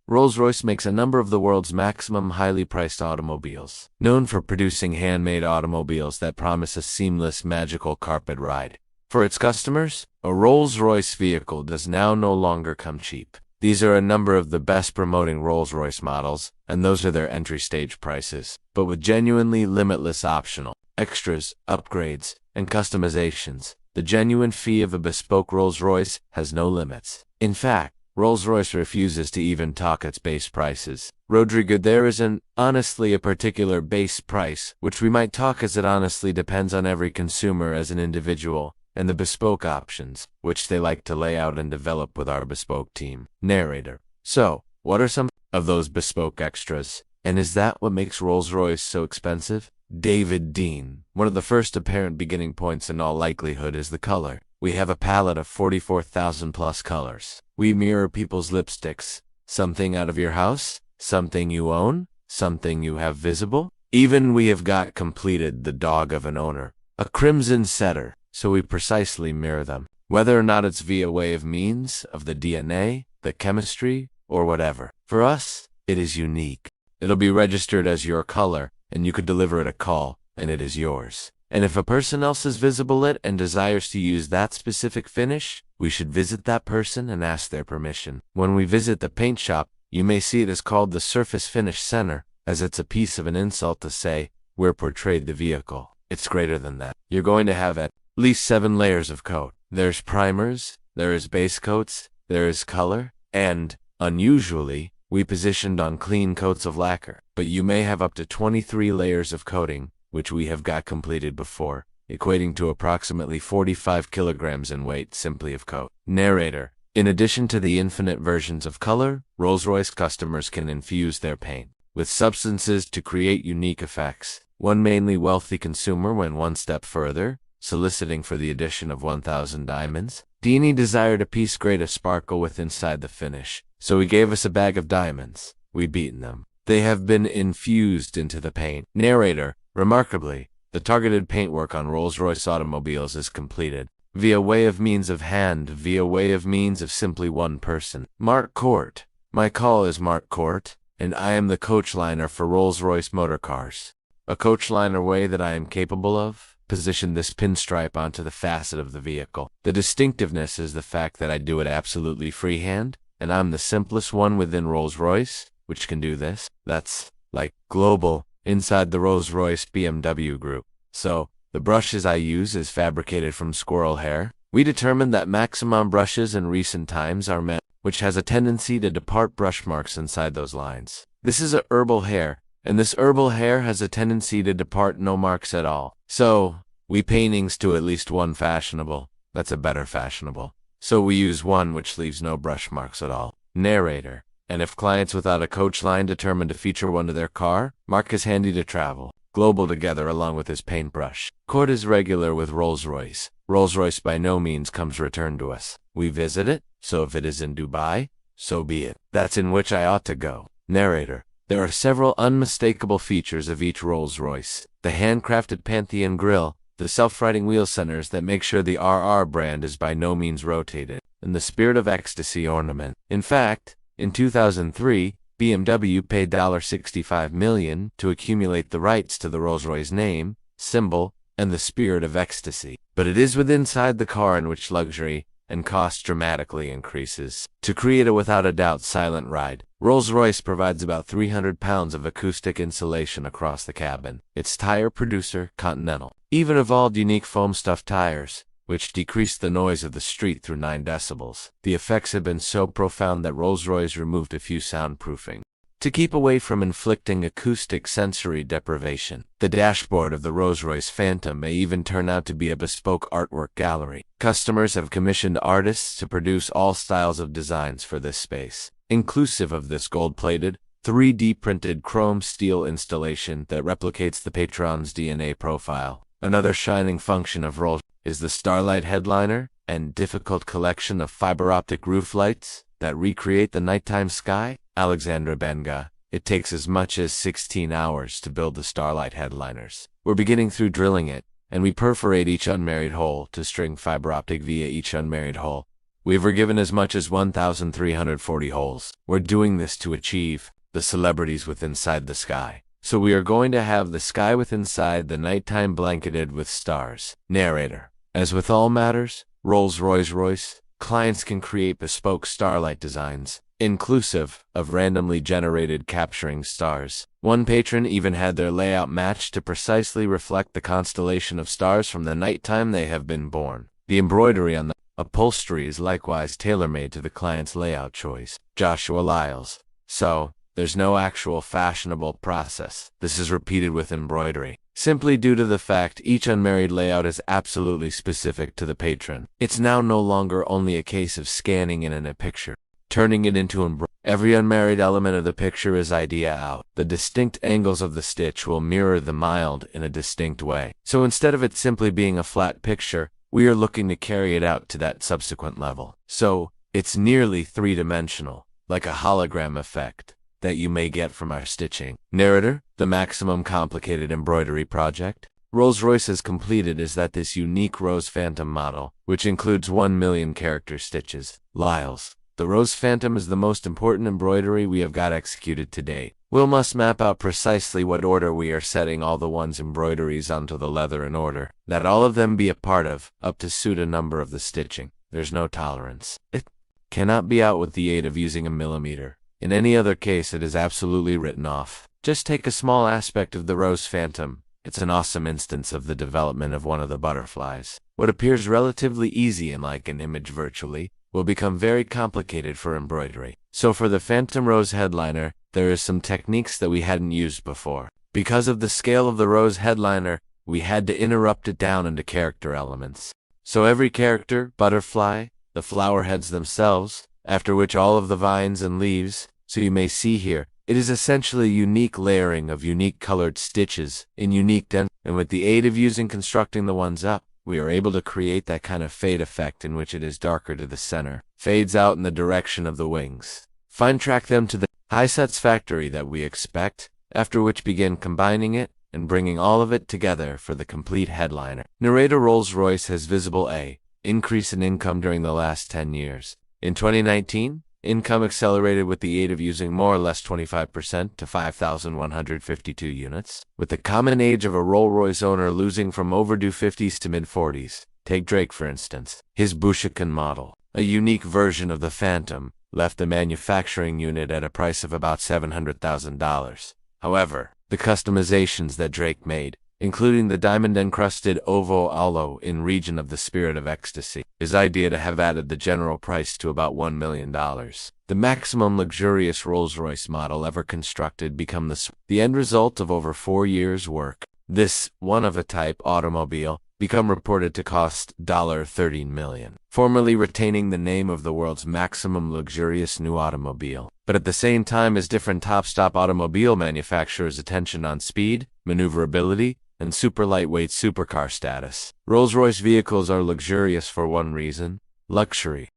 Rolls-Royce makes a number of the world's maximum highly priced automobiles, known for producing handmade automobiles that promise a seamless, magical carpet ride. For its customers, a Rolls-Royce vehicle does now no longer come cheap. These are a number of the best promoting Rolls-Royce models, and those are their entry stage prices, but with genuinely limitless optional extras, upgrades, and customizations. The genuine fee of a bespoke Rolls-Royce has no limits. In fact, Rolls-Royce refuses to even talk its base prices. Rodrigo, there isn't honestly a particular base price, which we might talk as it honestly depends on every consumer as an individual, and the bespoke options, which they like to lay out and develop with our bespoke team. Narrator. So, what are some of those bespoke extras? And is that what makes Rolls-Royce so expensive? David Dean. One of the first apparent beginning points in all likelihood is the color. We have a palette of 44,000 plus colors. We mirror people's lipsticks. Something out of your house? Something you own? Something you have visible? Even we have got completed the dog of an owner, a crimson setter, so we precisely mirror them. Whether or not it's via way of means of the DNA, the chemistry, or whatever. For us, it is unique. It'll be registered as your color, and you could deliver it a call, and it is yours. And if a person else is visible it and desires to use that specific finish, we should visit that person and ask their permission. When we visit the paint shop, you may see it is called the Surface Finish Center, as it's a piece of an insult to say, we're portrayed the vehicle. It's greater than that. You're going to have at least 7 layers of coat. There's primers, there is base coats, there is color, and, unusually, we positioned on clean coats of lacquer. But you may have up to 23 layers of coating, which we have got completed before, equating to approximately 45 kilograms in weight simply of coat. Narrator. In addition to the infinite versions of color, Rolls-Royce customers can infuse their paint with substances to create unique effects. One mainly wealthy consumer went one step further, soliciting for the addition of 1,000 diamonds. Deanie desired a piece great a sparkle with inside the finish, so he gave us a bag of diamonds. We beaten them. They have been infused into the paint. Narrator. Remarkably, the targeted paintwork on Rolls-Royce automobiles is completed via way of means of hand, via way of means of simply one person. Mark Court. My call is Mark Court, and I am the coach liner for Rolls-Royce motor cars. A coach liner way that I am capable of? Position this pinstripe onto the facet of the vehicle. The distinctiveness is the fact that I do it absolutely freehand, and I'm the simplest one within Rolls-Royce, which can do this. That's, like, global, inside the Rolls-Royce BMW group. So, the brushes I use is fabricated from squirrel hair. We determined that Maximum brushes in recent times are meant, which has a tendency to depart brush marks inside those lines. This is a herbal hair, and this herbal hair has a tendency to depart no marks at all. So, we paintings to at least one fashionable. That's a better fashionable. So we use one which leaves no brush marks at all. Narrator. And if clients without a coach line determine to feature one to their car, Mark is handy to travel. Global together along with his paintbrush. Court is regular with Rolls-Royce. Rolls-Royce by no means comes returned to us. We visit it, so if it is in Dubai, so be it. That's in which I ought to go. Narrator. There are several unmistakable features of each Rolls-Royce. The handcrafted Pantheon grille, the self-riding wheel centers that make sure the RR brand is by no means rotated, and the Spirit of Ecstasy ornament. In fact, in 2003, BMW paid $65 million to accumulate the rights to the Rolls-Royce name, symbol, and the Spirit of Ecstasy. But it is within inside the car in which luxury and cost dramatically increases. To create a without a doubt silent ride, Rolls-Royce provides about 300 pounds of acoustic insulation across the cabin. Its tire producer, Continental, even evolved unique foam stuffed tires, which decreased the noise of the street through 9 decibels. The effects have been so profound that Rolls-Royce removed a few soundproofing to keep away from inflicting acoustic sensory deprivation. The dashboard of the Rolls-Royce Phantom may even turn out to be a bespoke artwork gallery. Customers have commissioned artists to produce all styles of designs for this space, inclusive of this gold-plated, 3D printed chrome steel installation that replicates the Patron's DNA profile. Another shining function of Rolls is the Starlight headliner and difficult collection of fiber optic roof lights that recreate the nighttime sky. Alexandra Benga. It takes as much as 16 hours to build the Starlight headliners. We're beginning through drilling it, and we perforate each unmarried hole to string fiber optic via each unmarried hole. We were given as much as 1,340 holes. We're doing this to achieve the celebrities with Inside the Sky. So we are going to have the sky with inside the nighttime blanketed with stars. Narrator. As with all matters, Rolls-Royce, clients can create bespoke starlight designs, inclusive of randomly generated capturing stars. One patron even had their layout matched to precisely reflect the constellation of stars from the nighttime they have been born. The embroidery on the upholstery is likewise tailor-made to the client's layout choice. Joshua Lyles. So, there's no actual fashionable process. This is repeated with embroidery, simply due to the fact each unmarried layout is absolutely specific to the patron. It's now no longer only a case of scanning in a picture, turning it into embroidery. Every unmarried element of the picture is idea out. The distinct angles of the stitch will mirror the mild in a distinct way. So instead of it simply being a flat picture, we are looking to carry it out to that subsequent level. So, it's nearly three-dimensional, like a hologram effect that you may get from our stitching. Narrator. The maximum complicated embroidery project Rolls-Royce has completed is that this unique Rose Phantom model, which includes 1 million character stitches. Lyles. The Rose Phantom is the most important embroidery we have got executed to date. We must map out precisely what order we are setting all the one's embroideries onto the leather in order that all of them be a part of, up to suit a number of the stitching. There's no tolerance. It cannot be out with the aid of using a millimeter. In any other case, it is absolutely written off. Just take a small aspect of the Rose Phantom. It's an awesome instance of the development of one of the butterflies. What appears relatively easy in like an image virtually will become very complicated for embroidery. So for the Phantom Rose headliner, there is some techniques that we hadn't used before. Because of the scale of the Rose headliner, we had to interrupt it down into character elements. So every character, butterfly, the flower heads themselves, after which all of the vines and leaves, so you may see here, it is essentially unique layering of unique colored stitches in unique density, and with the aid of constructing the ones up, we are able to create that kind of fade effect in which it is darker to the center, fades out in the direction of the wings. Fine track them to the high satisfactory that we expect, after which begin combining it and bringing all of it together for the complete headliner. Narrator. Rolls-Royce has visible increase in income during the last 10 years. In 2019, income accelerated with the aid of using more or less 25% to 5,152 units, with the common age of a Rolls-Royce owner losing from overdue 50s to mid-40s. Take Drake for instance. His Bushican model, a unique version of the Phantom, left the manufacturing unit at a price of about $700,000. However, the customizations that Drake made, including the diamond-encrusted ovo aloe in region of the Spirit of Ecstasy, his idea to have added the general price to about $1 million. The maximum luxurious Rolls-Royce model ever constructed become the end result of over 4 years' work. This one-of-a-type automobile become reported to cost $13 million, formerly retaining the name of the world's maximum luxurious new automobile. But at the same time as different top-stop automobile manufacturers' attention on speed, maneuverability, and super lightweight supercar status. Rolls-Royce vehicles are luxurious for one reason: luxury.